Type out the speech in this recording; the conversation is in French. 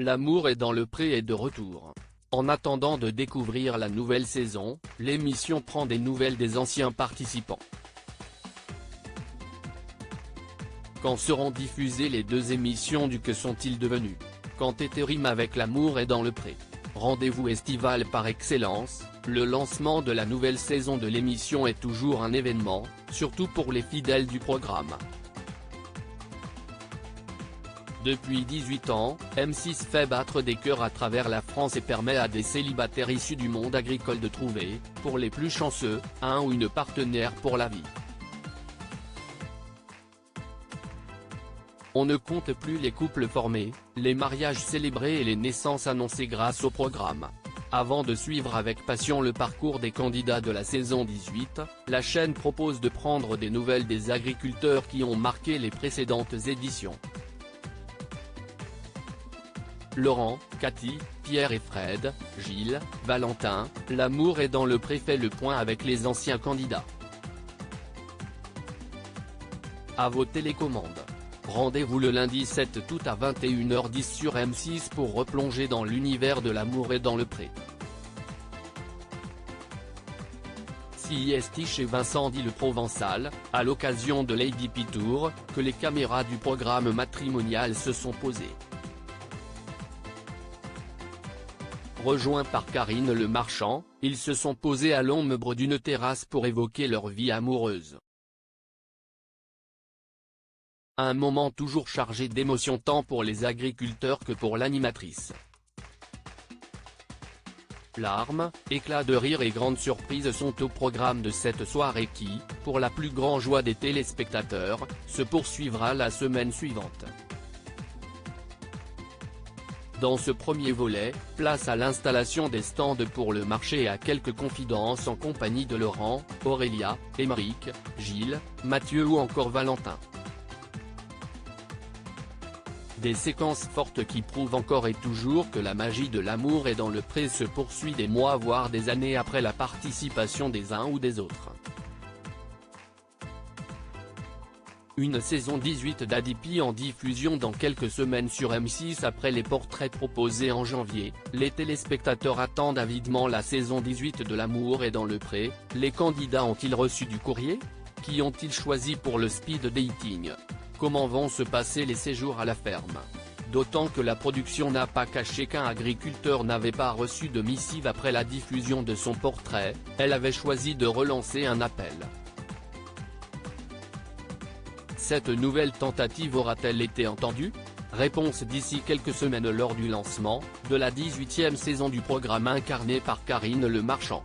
L'amour est dans le pré est de retour. En attendant de découvrir la nouvelle saison, l'émission prend des nouvelles des anciens participants. Quand seront diffusées les deux émissions du Que sont-ils devenus? Quand rime avec L'amour est dans le pré? Rendez-vous estival par excellence, le lancement de la nouvelle saison de l'émission est toujours un événement, surtout pour les fidèles du programme. Depuis 18 ans, M6 fait battre des cœurs à travers la France et permet à des célibataires issus du monde agricole de trouver, pour les plus chanceux, un ou une partenaire pour la vie. On ne compte plus les couples formés, les mariages célébrés et les naissances annoncées grâce au programme. Avant de suivre avec passion le parcours des candidats de la saison 18, la chaîne propose de prendre des nouvelles des agriculteurs qui ont marqué les précédentes éditions. Laurent, Cathy, Pierre et Fred, Gilles, Valentin, L'amour est dans le pré fait le point avec les anciens candidats. À vos télécommandes. Rendez-vous le lundi 7 août à 21h10 sur M6 pour replonger dans l'univers de L'amour est dans le pré. C'est chez Vincent dit le Provençal, à l'occasion de Lady Tour, que les caméras du programme matrimonial se sont posées. Rejoints par Karine Le Marchand, ils se sont posés à l'ombre d'une terrasse pour évoquer leur vie amoureuse. Un moment toujours chargé d'émotions tant pour les agriculteurs que pour l'animatrice. Larmes, éclats de rire et grandes surprises sont au programme de cette soirée qui, pour la plus grande joie des téléspectateurs, se poursuivra la semaine suivante. Dans ce premier volet, place à l'installation des stands pour le marché et à quelques confidences en compagnie de Laurent, Aurélia, Émeric, Gilles, Mathieu ou encore Valentin. Des séquences fortes qui prouvent encore et toujours que la magie de l'amour est dans le pré se poursuit des mois voire des années après la participation des uns ou des autres. Une saison 18 d'Adipi en diffusion dans quelques semaines sur M6 après les portraits proposés en janvier, les téléspectateurs attendent avidement la saison 18 de L'amour est dans le pré. Les candidats ont-ils reçu du courrier? Qui ont-ils choisi pour le speed dating? Comment vont se passer les séjours à la ferme? D'autant que la production n'a pas caché qu'un agriculteur n'avait pas reçu de missive après la diffusion de son portrait, elle avait choisi de relancer un appel. Cette nouvelle tentative aura-t-elle été entendue? Réponse d'ici quelques semaines lors du lancement, de la 18e saison du programme incarné par Karine Le Marchand.